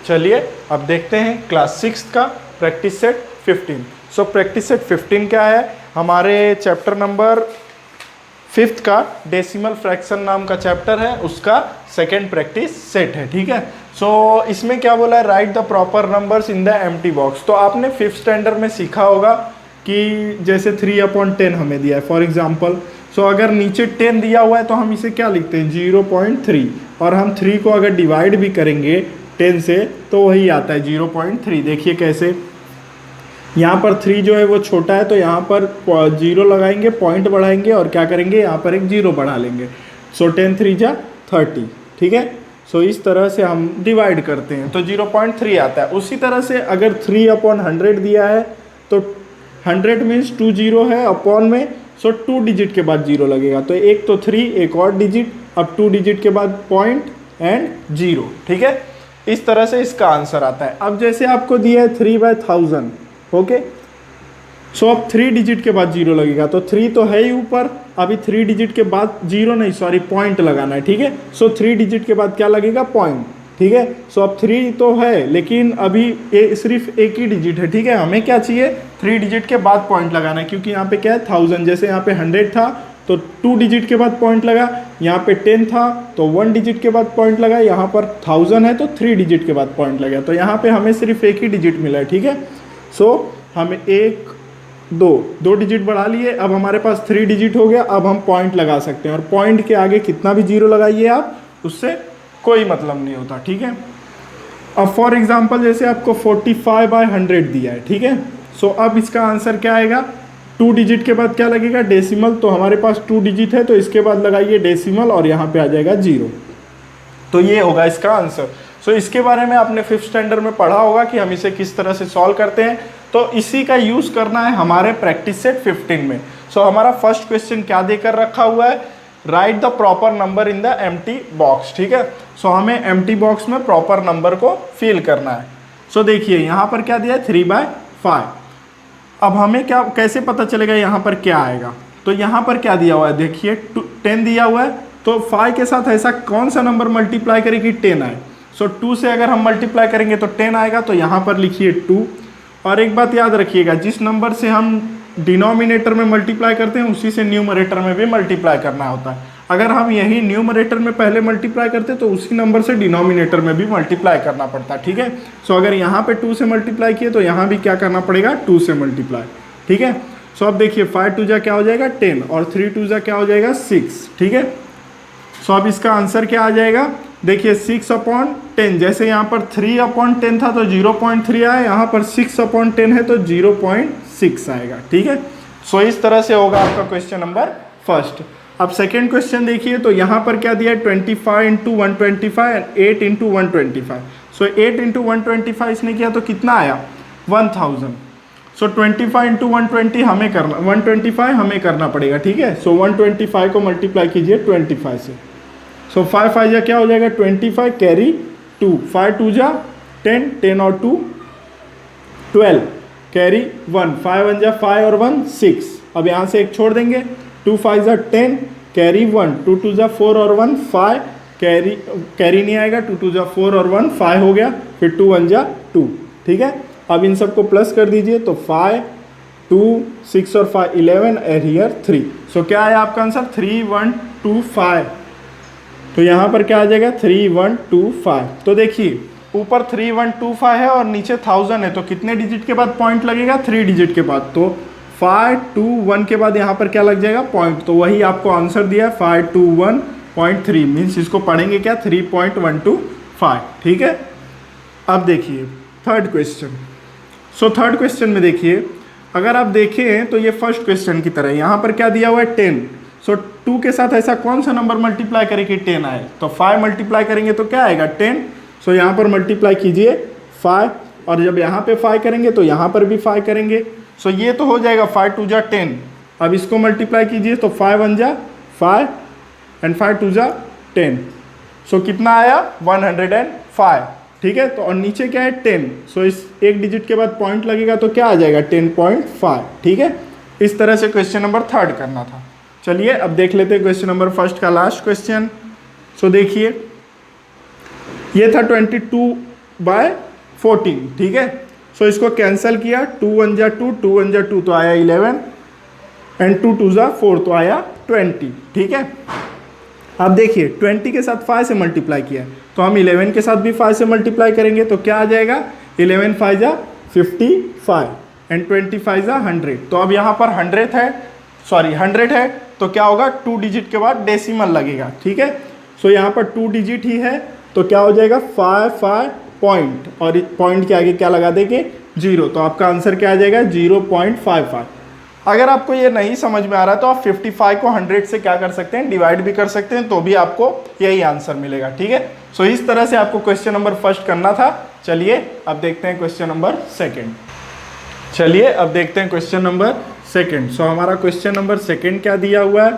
चलिए अब देखते हैं क्लास 6 का practice set 15। So practice set 15 क्या है, हमारे चैप्टर नंबर 5 का डेसिमल फ्रैक्शन नाम का चैप्टर है, उसका सेकेंड प्रैक्टिस सेट है। ठीक है, सो इसमें क्या बोला है, right the proper numbers in the empty box. तो आपने 5th स्टैंडर्ड में सीखा होगा कि जैसे 3/10 हमें दिया है फॉर एग्जाम्पल। सो अगर नीचे 10 दिया हुआ है तो हम इसे क्या लिखते हैं 0.3, और हम 3 को अगर डिवाइड भी करेंगे 10 से तो वही आता है 0.3। देखिए कैसे, यहाँ पर 3 जो है वो छोटा है तो यहाँ पर 0 लगाएंगे, पॉइंट बढ़ाएंगे और क्या करेंगे यहाँ पर एक 0 बढ़ा लेंगे। सो 10 3 जा 30। ठीक है, सो इस तरह से हम डिवाइड करते हैं तो 0.3 आता है। उसी तरह से अगर 3/100 दिया है तो 100 मीन्स 2 0 है अपॉन में, सो 2 डिजिट के बाद 0 लगेगा। तो एक तो 3, एक और डिजिट, अब 2 डिजिट के बाद पॉइंट एंड 0। ठीक है, इस तरह से इसका आंसर आता है। अब जैसे आपको दिया है 3/1000, ओके, सो अब 3 डिजिट के बाद 0 लगेगा, तो 3 तो है ही ऊपर, अभी 3 डिजिट के बाद 0 नहीं सॉरी पॉइंट लगाना है। ठीक है, सो 3 डिजिट के बाद क्या लगेगा, पॉइंट। ठीक है, सो अब 3 तो है लेकिन अभी सिर्फ एक ही डिजिट है। ठीक है, हमें क्या चाहिए 3 डिजिट के बाद पॉइंट लगाना है, क्योंकि यहाँ पे क्या है 1000, जैसे यहाँ पे 100 था तो 2 डिजिट के बाद पॉइंट लगा, यहाँ पे 10 था तो 1 डिजिट के बाद पॉइंट लगा, यहाँ पर 1000 है तो 3 डिजिट के बाद पॉइंट लगा, तो यहाँ पे हमें सिर्फ एक ही डिजिट मिला है। ठीक है, सो हमें 1 2 डिजिट बढ़ा लिए, अब हमारे पास 3 डिजिट हो गया। अब हम पॉइंट लगा सकते हैं, और पॉइंट के आगे कितना भी 0 लगाइए आप, उससे कोई मतलब नहीं होता। ठीक है, अब फॉर एग्जांपल जैसे आपको 45/100 दिया है। ठीक है, सो अब इसका आंसर क्या आएगा, 2 डिजिट के बाद क्या लगेगा, डेसिमल, तो हमारे पास 2 डिजिट है तो इसके बाद लगाइए डेसिमल और यहाँ पे आ जाएगा 0, तो ये होगा इसका आंसर। सो इसके बारे में आपने 5th स्टैंडर्ड में पढ़ा होगा कि हम इसे किस तरह से सॉल्व करते हैं, तो इसी का यूज़ करना है हमारे प्रैक्टिस सेट 15 में। सो हमारा फर्स्ट क्वेश्चन क्या देकर रखा हुआ है, right the proper number in the empty box. ठीक है, सो हमें एम्प्टी बॉक्स में प्रॉपर नंबर को फिल करना है। सो देखिए यहाँ पर क्या दिया है 3/5। अब हमें क्या कैसे पता चलेगा यहाँ पर क्या आएगा, तो यहाँ पर क्या दिया हुआ है, देखिए 10 दिया हुआ है, तो 5 के साथ ऐसा कौन सा नंबर मल्टीप्लाई करे कि 10 आए। सो 2 से अगर हम मल्टीप्लाई करेंगे तो 10 आएगा, तो यहाँ पर लिखिए 2। और एक बात याद रखिएगा, जिस नंबर से हम डिनोमिनेटर में मल्टीप्लाई करते हैं उसी से न्यूमरेटर में भी मल्टीप्लाई करना होता है। अगर हम यही न्यूमरेटर में पहले मल्टीप्लाई करते तो उसी नंबर से डिनोमिनेटर में भी मल्टीप्लाई करना पड़ता है। ठीक है, सो अगर यहाँ पे 2 से मल्टीप्लाई किए तो यहाँ भी क्या करना पड़ेगा 2 से मल्टीप्लाई। ठीक है, सो अब देखिए 5 2 जा क्या हो जाएगा 10, और 3 2 जा क्या हो जाएगा 6। ठीक है, सो अब इसका आंसर क्या आ जाएगा, देखिए 6/10, जैसे यहाँ पर 3/10 था तो 0.3 आया, यहाँ पर 6/10 है तो 0.6 आएगा। ठीक है, सो इस तरह से होगा आपका क्वेश्चन नंबर फर्स्ट। अब सेकेंड क्वेश्चन देखिए, तो यहाँ पर क्या दिया है 25 × 125 एंड 8 × 125। सो 8 × 125 इसने किया तो कितना आया 1000। सो 25 × 120 हमें करना, 125 हमें करना पड़ेगा। ठीक है, सो 125 को मल्टीप्लाई कीजिए 25 से, सो 5 5 जा क्या हो जाएगा 25, कैरी 2, 5 2 जा 10, 10 और 2 12, कैरी 1, 5 1 जा 5 और 1 6। अब यहाँ से एक छोड़ देंगे, 2 5 जा 10, कैरी 1, 2 2 जा 4 और 1 5, कैरी नहीं आएगा, 2 2 जा 4 और 1 5 हो गया, फिर 2 1 जा 2। ठीक है, अब इन सबको प्लस कर दीजिए, तो 5 2 6 और 5 11 एंड हियर 3। सो क्या है आपका आंसर 3125। तो यहाँ पर क्या आ जाएगा 3125। तो देखिए ऊपर 3125 है और नीचे 1000 है, तो कितने डिजिट के बाद पॉइंट लगेगा 3 डिजिट के बाद, तो 521 के बाद यहाँ पर क्या लग जाएगा पॉइंट, तो वही आपको आंसर दिया 521.3 मीन्स इसको पढ़ेंगे क्या 3.125। ठीक है, अब देखिए third question. So third question में देखिए, अगर आप देखें तो ये फर्स्ट क्वेश्चन की तरह यहाँ पर क्या दिया हुआ है 10। सो 2 के साथ ऐसा कौन सा नंबर मल्टीप्लाई करे कि 10 आए, तो 5 मल्टीप्लाई करेंगे तो क्या आएगा 10। सो यहाँ पर मल्टीप्लाई कीजिए 5, और जब यहाँ पे 5 करेंगे तो यहाँ पर भी 5 करेंगे। सो ये तो हो जाएगा 5 2 जा 10, अब इसको मल्टीप्लाई कीजिए तो 5 1 जा 5 एंड 5 2 जा 10। सो कितना आया 105। ठीक है, तो और नीचे क्या है 10, सो इस एक डिजिट के बाद पॉइंट लगेगा तो क्या आ जाएगा 10.5। ठीक है, इस तरह से क्वेश्चन नंबर थर्ड करना था। चलिए अब देख लेते हैं क्वेश्चन नंबर फर्स्ट का लास्ट क्वेश्चन। सो देखिए ये था बाय 14, ठीक है। सो इसको कैंसिल किया, 2 1 जा 2, 2 1 जा 2 तो आया 11 एंड 2 2 जा 4 तो आया 20, ठीक है। अब देखिए 20 के साथ 5 से मल्टीप्लाई किया तो हम 11 के साथ भी 5 से मल्टीप्लाई करेंगे तो क्या आ जाएगा, 11 5 जा 55 एंड 25 जा 100। तो अब यहाँ पर 100 है तो क्या होगा, 2 डिजिट के बाद डेसिमल लगेगा, ठीक है। सो यहाँ पर 2 डिजिट ही है तो क्या हो जाएगा 5 पॉइंट, और पॉइंट के आगे क्या लगा देंगे 0, तो आपका आंसर क्या आ जाएगा 0.55। अगर आपको ये नहीं समझ में आ रहा है तो आप 55 को 100 से क्या कर सकते हैं, डिवाइड भी कर सकते हैं, तो भी आपको यही आंसर मिलेगा, ठीक है। सो इस तरह से आपको क्वेश्चन नंबर फर्स्ट करना था। चलिए अब देखते हैं क्वेश्चन नंबर सेकंड। सो हमारा क्वेश्चन नंबर सेकंड क्या दिया हुआ है,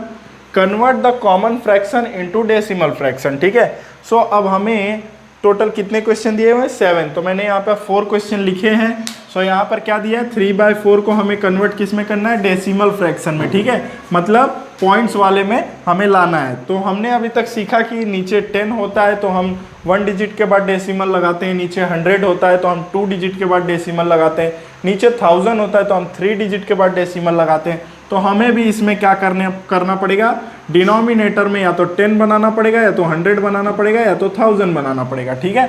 convert the common fraction into decimal fraction, ठीक है। सो अब हमें टोटल कितने क्वेश्चन दिए हुए हैं, 7, तो मैंने यहाँ पर 4 क्वेश्चन लिखे हैं। सो यहाँ पर क्या दिया है, 3/4 को हमें कन्वर्ट किस में करना है, डेसिमल फ्रैक्शन में, ठीक है, मतलब पॉइंट्स वाले में हमें लाना है। तो हमने अभी तक सीखा कि नीचे 10 होता है तो हम 1 डिजिट के बाद डेसिमल लगाते हैं, नीचे 100 होता है तो हम 2 डिजिट के बाद डेसिमल लगाते हैं, नीचे 1000 होता है तो हम 3 डिजिट के बाद डेसिमल लगाते हैं। तो हमें भी इसमें क्या करना पड़ेगा, डिनोमिनेटर में या तो 10 बनाना पड़ेगा, या तो 100 बनाना पड़ेगा, या तो 1000 बनाना पड़ेगा, ठीक है।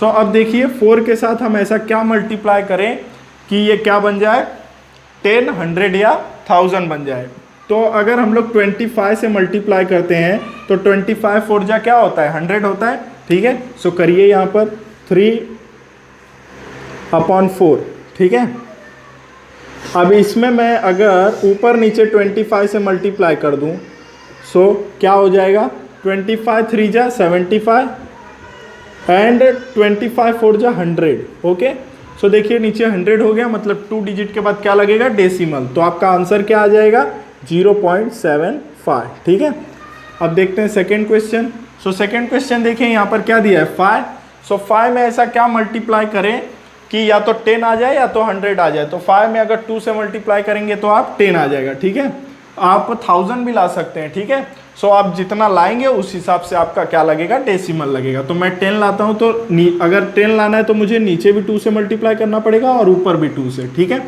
सो अब देखिए 4 के साथ हम ऐसा क्या मल्टीप्लाई करें कि ये क्या बन जाए, 10, 100 या 1000 बन जाए। तो अगर हम लोग 25 से मल्टीप्लाई करते हैं तो 25 4 जा क्या होता है, 100 होता है, ठीक है। सो करिए यहाँ पर 3/4, ठीक है। अब इसमें मैं अगर ऊपर नीचे 25 से मल्टीप्लाई कर दूं सो क्या हो जाएगा, 25 3 जा 75 एंड 25 4 जा 100, ओके। सो देखिए नीचे 100 हो गया, मतलब 2 डिजिट के बाद क्या लगेगा, डेसिमल, तो आपका आंसर क्या आ जाएगा 0.75, ठीक है। अब देखते हैं second question. So second question देखिए यहाँ पर क्या दिया है, 5। सो 5 में ऐसा क्या मल्टीप्लाई करें कि या तो 10 आ जाए या तो 100 आ जाए। तो 5 में अगर 2 से मल्टीप्लाई करेंगे तो आप 10 आ जाएगा, ठीक है। आप 1000 भी ला सकते हैं, ठीक है। सो आप जितना लाएंगे उस हिसाब से आपका क्या लगेगा, डेसिमल लगेगा। तो मैं 10 लाता हूँ तो अगर 10 लाना है तो मुझे नीचे भी 2 से मल्टीप्लाई करना पड़ेगा और ऊपर भी 2 से, ठीक है।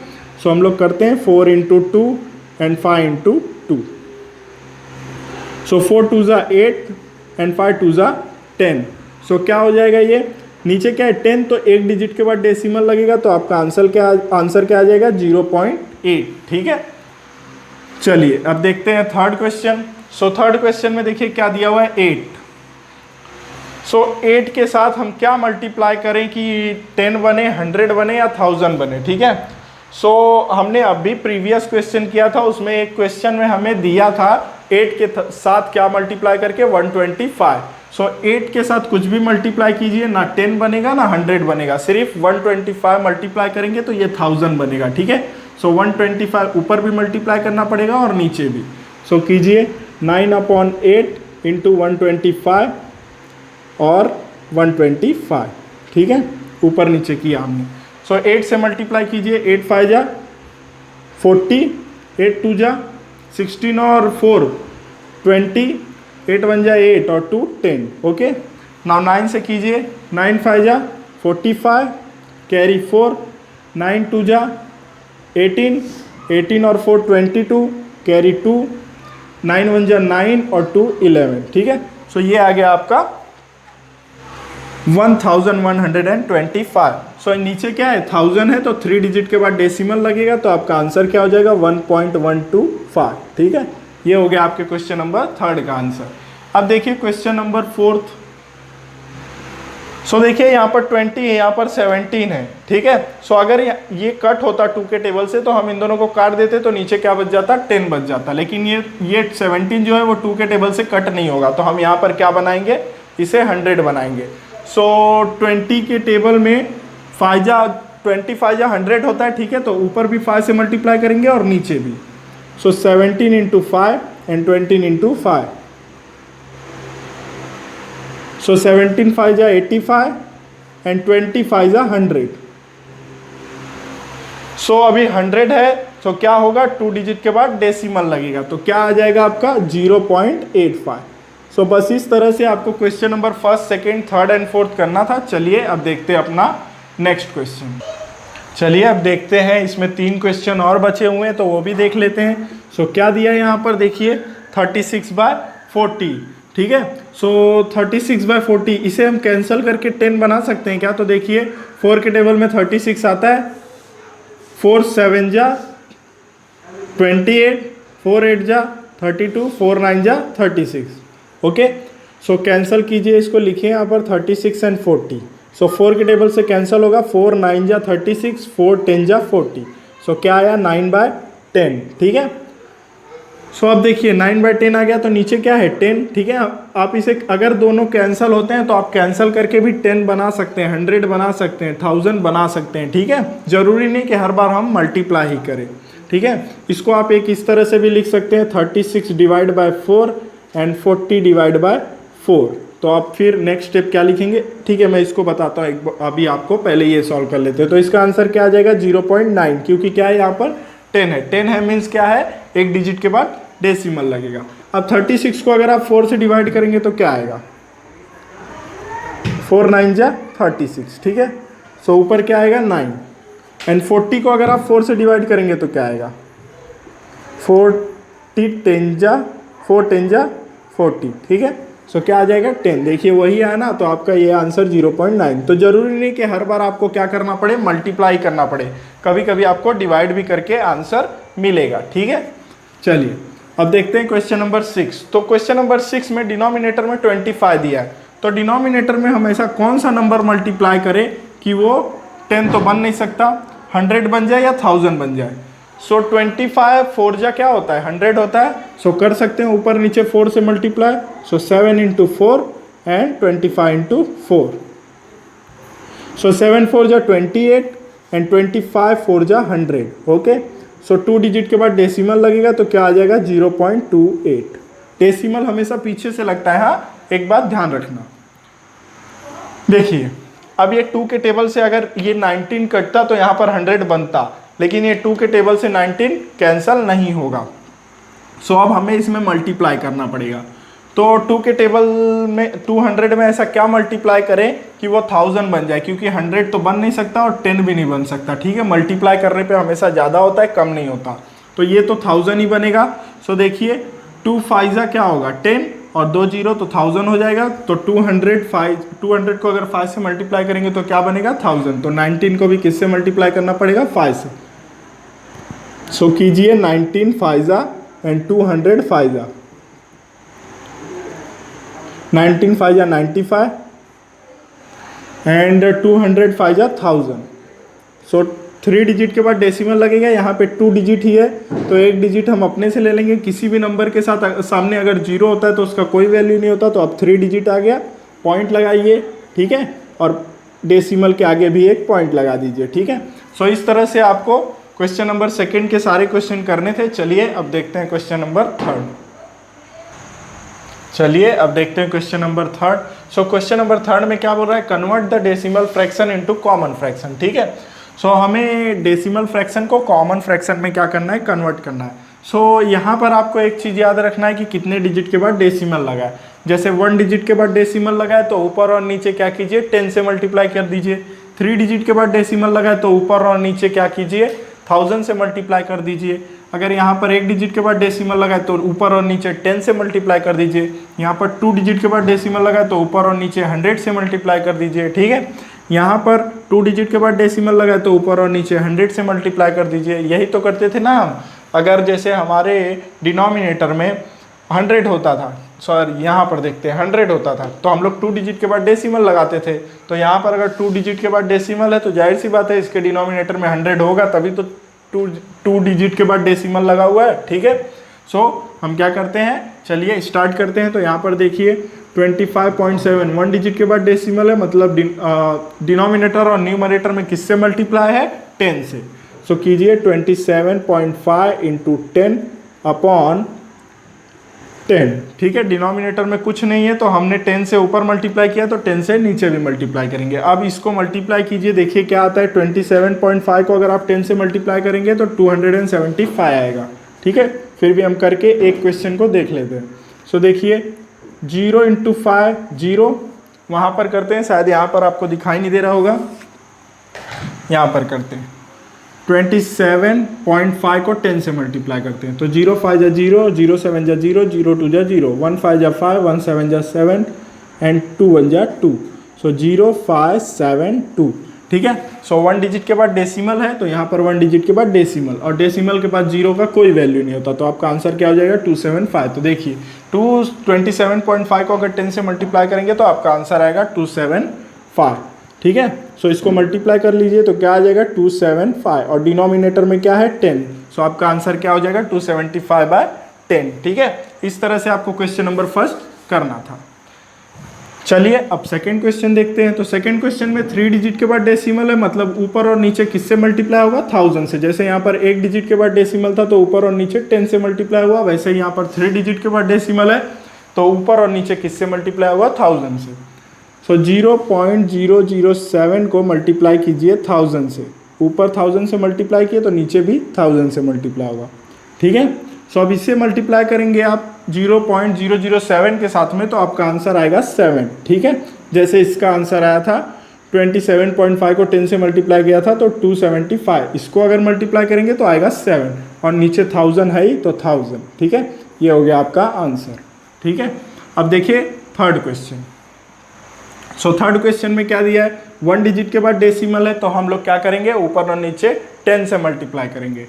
सो हम लोग करते हैं 4 × 2 एंड 5 × 2। सो 4 2 जा 8 एंड 5 2 जा 10। सो क्या हो जाएगा, ये नीचे क्या है 10, तो एक डिजिट के बाद डेसिमल लगेगा, तो आपका आंसर क्या आ जाएगा 0.8, ठीक है। चलिए अब देखते हैं third question. So third question में देखिए क्या दिया हुआ है, 8। सो 8 के साथ हम क्या मल्टीप्लाई करें कि 10 बने, 100 बने या 1000 बने, ठीक है। सो हमने अभी प्रीवियस क्वेश्चन किया था, उसमें एक क्वेश्चन में हमें दिया था 8 के साथ क्या मल्टीप्लाई करके 125। सो 8 के साथ कुछ भी मल्टीप्लाई कीजिए, ना 10 बनेगा ना 100 बनेगा, सिर्फ 125 मल्टीप्लाई करेंगे तो ये 1000 बनेगा, ठीक है। सो 125 ऊपर भी मल्टीप्लाई करना पड़ेगा और नीचे भी। सो कीजिए 9/8 × 125 और 125, ठीक है, ऊपर नीचे किया हमने। सो 8 से मल्टीप्लाई कीजिए, 8 5 जा 40, 8 2 जा 16 और 4 20, 8 1 जा 8 और 2 10, ओके। नाउ 9 से कीजिए, 9 5 जा 45, कैरी 4, 9 2 जा 18, 18 और 4 22, कैरी 2, 9 1 जा 9 और 2 11, ठीक है। सो ये आ गया आपका 1125। सो नीचे क्या है 1000 है तो 3 डिजिट के बाद डेसिमल लगेगा, तो आपका आंसर क्या हो जाएगा 1.125, ठीक है। ये हो गया आपके क्वेश्चन नंबर थर्ड का आंसर। अब देखिए क्वेश्चन नंबर फोर्थ। सो देखिए यहाँ पर 20 है, यहाँ पर 17 है, ठीक है। सो अगर ये कट होता 2 के टेबल से तो हम इन दोनों को काट देते तो नीचे क्या बच जाता, 10 बच जाता, लेकिन ये 17 जो है वो 2 के टेबल से कट नहीं होगा, तो हम यहाँ पर क्या बनाएंगे, इसे 100 बनाएंगे। सो 20 के टेबल में 25 जा 100 होता है, ठीक है, तो ऊपर भी 5 से मल्टीप्लाई करेंगे और नीचे भी। सो 17 × 5 एंड 20 × 5। सो 17 5 जा 85 एंड 25 जा 100। सो अभी 100 है तो क्या होगा, 2 डिजिट के बाद डेसिमल लगेगा, तो क्या आ जाएगा आपका 0.85। सो बस इस तरह से आपको question number first, second, third and fourth करना था। चलिए अब देखते हैं अपना नेक्स्ट क्वेश्चन। चलिए अब देखते हैं, इसमें 3 क्वेश्चन और बचे हुए हैं तो वो भी देख लेते हैं। सो क्या दिया है यहाँ पर देखिए 36/40, ठीक है। सो 36/40 इसे हम कैंसिल करके 10 बना सकते हैं क्या? तो देखिए 4 के टेबल में 36 आता है, 4 7 जा 28, 4 8 जा 32, 4 9 जा 36। ओके, सो कैंसिल कीजिए, इसको लिखिए यहाँ पर 36 एंड 40। सो 4 के टेबल से कैंसिल होगा, 4 9 जा 36, 4 10 जा 40। सो क्या आया 9/10, ठीक है। सो अब देखिए 9/10 आ गया तो नीचे क्या है 10, ठीक है। आप इसे अगर दोनों कैंसिल होते हैं तो आप कैंसिल करके भी 10 बना सकते हैं, 100 बना सकते हैं, 1000 बना सकते हैं, ठीक है। जरूरी नहीं कि हर बार हम मल्टीप्लाई ही करें, ठीक है। इसको आप एक इस तरह से भी लिख सकते हैं 36 divide by 4 and 40 divide by 4। तो आप फिर नेक्स्ट स्टेप क्या लिखेंगे, ठीक है, मैं इसको बताता हूँ अभी आपको, पहले ये सॉल्व कर लेते हैं। तो इसका आंसर क्या आ जाएगा 0.9, क्योंकि क्या है यहाँ पर 10 है। 10 है मीन्स क्या है, एक डिजिट के बाद डेसिमल लगेगा। अब 36 को अगर आप 4 से डिवाइड करेंगे तो क्या आएगा, 4 9 जा 36, ठीक है। सो ऊपर क्या आएगा 9, एंड 40 को अगर आप 4 से डिवाइड करेंगे तो क्या आएगा 4 10 जा 40, ठीक है। सो क्या आ जाएगा 10, देखिए वही है ना, तो आपका ये आंसर 0.9। तो जरूरी नहीं कि हर बार आपको क्या करना पड़े, मल्टीप्लाई करना पड़े, कभी कभी आपको डिवाइड भी करके आंसर मिलेगा, ठीक है। चलिए अब देखते हैं क्वेश्चन नंबर 6। तो क्वेश्चन नंबर 6 में डिनोमिनेटर में 25 दिया है, तो डिनोमिनेटर में हम ऐसा कौन सा नंबर मल्टीप्लाई करें कि वो 10 तो बन नहीं सकता, 100 बन जाए या 1000 बन जाए। सो 25 4 जा क्या होता है 100 होता है। सो कर सकते हैं ऊपर नीचे 4 से मल्टीप्लाई। So 7 × 4 and 25 × 4। सो 7 4 जा 28 एंड 25 4 जा 100। ओके, सो 2 डिजिट के बाद डेसिमल लगेगा तो क्या आ जाएगा 0.28। डेसिमल हमेशा पीछे से लगता है, हाँ एक बात ध्यान रखना। देखिए अब ये 2 के टेबल से अगर ये 19 कटता तो यहाँ पर 100 बनता, लेकिन ये 2 के टेबल से 19 कैंसल नहीं होगा। सो अब हमें इसमें मल्टीप्लाई करना पड़ेगा। तो 2 के टेबल में 200 में ऐसा क्या मल्टीप्लाई करें कि वो 1000 बन जाए, क्योंकि 100 तो बन नहीं सकता और 10 भी नहीं बन सकता, ठीक है। मल्टीप्लाई करने पे हमेशा ज़्यादा होता है, कम नहीं होता। तो ये तो 1000 ही बनेगा। सो देखिए 2 5 जा क्या होगा 10 और 2 0 तो 1000 हो जाएगा। तो 200 को अगर 5 से मल्टीप्लाई करेंगे तो क्या बनेगा 1000। तो 19 को भी किससे मल्टीप्लाई करना पड़ेगा 5 से। सो कीजिए 19 5 जा एंड 200 5 जा। 19 5 जा 95 एंड 200 5 जा 1000। सो 3 डिजिट के बाद डेसिमल लगेगा, यहाँ पे 2 डिजिट ही है तो एक डिजिट हम अपने से ले लेंगे। किसी भी नंबर के साथ सामने अगर 0 होता है तो उसका कोई वैल्यू नहीं होता, तो अब 3 डिजिट आ गया, पॉइंट लगाइए, ठीक है, और डेसिमल के आगे भी एक पॉइंट लगा दीजिए, ठीक है। सो इस तरह से आपको क्वेश्चन नंबर 2 के सारे क्वेश्चन करने थे। चलिए अब देखते हैं क्वेश्चन नंबर 3। चलिए अब देखते हैं question number 3। So question number 3 में क्या बोल रहा है, convert the decimal fraction into common fraction, ठीक है। सो हमें डेसिमल फ्रैक्शन को कॉमन फ्रैक्शन में क्या करना है, कन्वर्ट करना है। सो यहाँ पर आपको एक चीज़ याद रखना है कि कितने डिजिट के बाद डेसिमल लगा है। जैसे 1 डिजिट के बाद डेसिमल लगा है तो ऊपर और नीचे क्या कीजिए 10 से मल्टीप्लाई कर दीजिए। 3 डिजिट के बाद डेसिमल लगा है तो ऊपर और नीचे क्या कीजिए 1000 से मल्टीप्लाई कर दीजिए। अगर यहाँ पर 1 डिजिट के बाद डेसिमल लगा है तो ऊपर और नीचे 10 से मल्टीप्लाई कर दीजिए। यहाँ पर 2 डिजिट के बाद डेसिमल लगा है तो ऊपर और नीचे 100 से मल्टीप्लाई कर दीजिए, ठीक है। यहाँ पर 2 डिजिट के बाद डेसिमल लगा है तो ऊपर और नीचे 100 से मल्टीप्लाई कर दीजिए। यही तो करते थे ना हम। अगर जैसे हमारे डिनोमिनेटर में 100 होता था, सॉरी यहाँ पर देखते हैं 100 होता था, तो हम लोग 2 डिजिट के बाद डेसिमल लगाते थे। तो यहाँ पर अगर 2 डिजिट के बाद डेसिमल है तो जाहिर सी बात है इसके डिनोमिनेटर में 100 होगा, तभी तो 2 डिजिट के बाद डेसिमल लगा हुआ है, ठीक है। सो हम क्या करते हैं, चलिए स्टार्ट करते हैं। तो यहाँ पर देखिए 25.7 1 डिजिट के बाद डेसिमल है, मतलब डिनोमिनेटर और न्यूमरेटर में किससे मल्टीप्लाई है 10 से। सो कीजिए 27.5 × 10 अपॉन 10, ठीक है। डिनोमिनेटर में कुछ नहीं है तो हमने 10 से ऊपर मल्टीप्लाई किया तो 10 से नीचे भी मल्टीप्लाई करेंगे। अब इसको मल्टीप्लाई कीजिए, देखिए क्या आता है 27.5 को अगर आप 10 से मल्टीप्लाई करेंगे तो 275 आएगा, ठीक है। फिर भी हम करके एक क्वेश्चन को देख लेते हैं। सो देखिए 0 इंटू 5 0, वहाँ पर करते हैं, शायद यहाँ पर आपको दिखाई नहीं दे रहा होगा, यहाँ पर करते हैं 27.5 को 10 से मल्टीप्लाई करते हैं, तो 0 5 जा 0, 0 7 जा 0, 0 2 जा 0, 1 5 जा 5, 1 7 जा 7 एंड 2 1 जा 2, सो 0 5 7 2, ठीक है। सो 1 डिजिट के बाद डेसिमल है, तो यहाँ पर 1 डिजिट के बाद डेसिमल, और डेसिमल के बाद 0 का कोई वैल्यू नहीं होता, तो आपका आंसर क्या हो जाएगा 275। तो देखिए 27.5 को अगर 10 से मल्टीप्लाई करेंगे तो आपका आंसर आएगा 275, ठीक है। सो इसको मल्टीप्लाई कर लीजिए तो क्या आ जाएगा 275, और डिनोमिनेटर में क्या है 10, सो आपका आंसर क्या हो जाएगा 275/10, ठीक है। इस तरह से आपको क्वेश्चन नंबर फर्स्ट करना था। चलिए अब सेकंड क्वेश्चन देखते हैं। तो सेकंड क्वेश्चन में 3 डिजिट के बाद डेसिमल है, मतलब ऊपर और नीचे किससे मल्टीप्लाई होगा 1000 से। जैसे यहाँ पर 1 डिजिट के बाद डेसिमल था तो ऊपर और नीचे 10 से मल्टीप्लाई हुआ, वैसे ही यहाँ पर 3 डिजिट के बाद डेसिमल है तो ऊपर और नीचे किससे मल्टीप्लाई हुआ 1000 से। सो 0.007 को मल्टीप्लाई कीजिए 1000 से, ऊपर 1000 से मल्टीप्लाई किए तो नीचे भी 1000 से मल्टीप्लाई होगा, ठीक है। सो अब इससे मल्टीप्लाई करेंगे आप 0.007 के साथ में, तो आपका आंसर आएगा 7, ठीक है। जैसे इसका आंसर आया था 27.5 को 10 से मल्टीप्लाई किया था तो 275, इसको अगर मल्टीप्लाई करेंगे तो आएगा 7, और नीचे 1000 है ही तो 1000, ठीक है। ये हो गया आपका आंसर, ठीक है। अब देखिए third question. So third question में क्या दिया है, 1 डिजिट के बाद डेसिमल है, तो हम लोग क्या करेंगे ऊपर और नीचे 10 से मल्टीप्लाई करेंगे।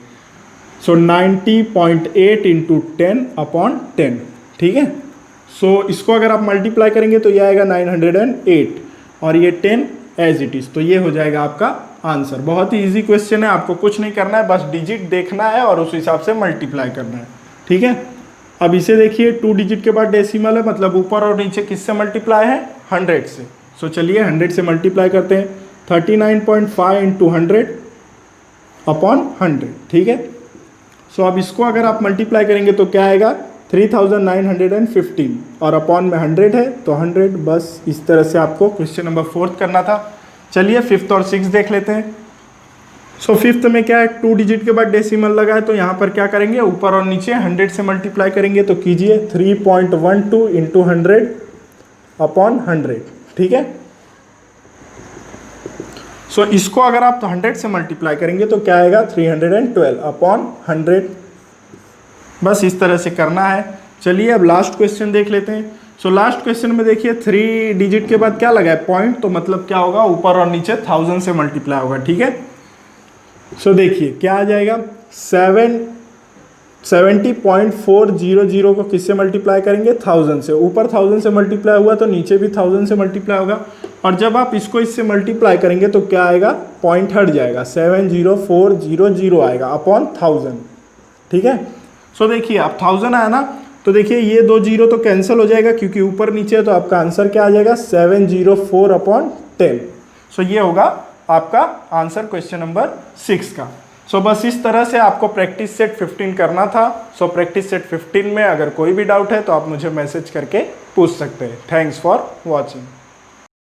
सो 90.8 इंटू 10/10, ठीक है। सो इसको अगर आप मल्टीप्लाई करेंगे तो ये आएगा 908, और ये 10 एज इट इज़, तो ये हो जाएगा आपका आंसर। बहुत ही इजी क्वेश्चन है, आपको कुछ नहीं करना है, बस डिजिट देखना है और उस हिसाब से मल्टीप्लाई करना है, ठीक है। अब इसे देखिए 2 डिजिट के बाद डेसिमल है, मतलब ऊपर और नीचे किससे मल्टीप्लाई है 100 से। सो चलिए 100 से मल्टीप्लाई करते हैं, 39.5 इंटू 100/100, ठीक है। सो अब इसको अगर आप मल्टीप्लाई करेंगे तो क्या आएगा 3915, और अपॉन में 100 है तो 100, बस इस तरह से आपको क्वेश्चन नंबर 4 करना था। चलिए 5th और 6th देख लेते हैं। सो 5th में क्या है 2 डिजिट के बाद डेसिमल लगा है, तो यहाँ पर क्या करेंगे ऊपर और नीचे 100 से मल्टीप्लाई करेंगे, तो कीजिए 3.12 इंटू 100/100, ठीक है। सो इसको अगर आप 100 से मल्टीप्लाई करेंगे तो क्या आएगा 312/100, बस इस तरह से करना है। चलिए अब लास्ट क्वेश्चन देख लेते हैं। सो लास्ट क्वेश्चन में देखिए 3 डिजिट के बाद क्या लगा है पॉइंट, तो मतलब क्या होगा ऊपर और नीचे 1000 से मल्टीप्लाई होगा, ठीक है। सो देखिए क्या आ जाएगा 70.400 को किससे मल्टीप्लाई करेंगे 1000 से, ऊपर 1000 से मल्टीप्लाई हुआ तो नीचे भी 1000 से मल्टीप्लाई होगा, और जब आप इसको इससे मल्टीप्लाई करेंगे तो क्या आएगा पॉइंट हट जाएगा 70400 आएगा अपॉन 1000, ठीक है। सो देखिए आप 1000 आया ना, तो देखिए ये 2 जीरो तो कैंसिल हो जाएगा क्योंकि ऊपर नीचे है, तो आपका आंसर क्या आ जाएगा 704/10। सो ये होगा आपका आंसर क्वेश्चन नंबर 6 का। सो बस इस तरह से आपको प्रैक्टिस सेट 15 करना था। सो प्रैक्टिस सेट 15 में अगर कोई भी डाउट है तो आप मुझे मैसेज करके पूछ सकते हैं। Thanks for watching.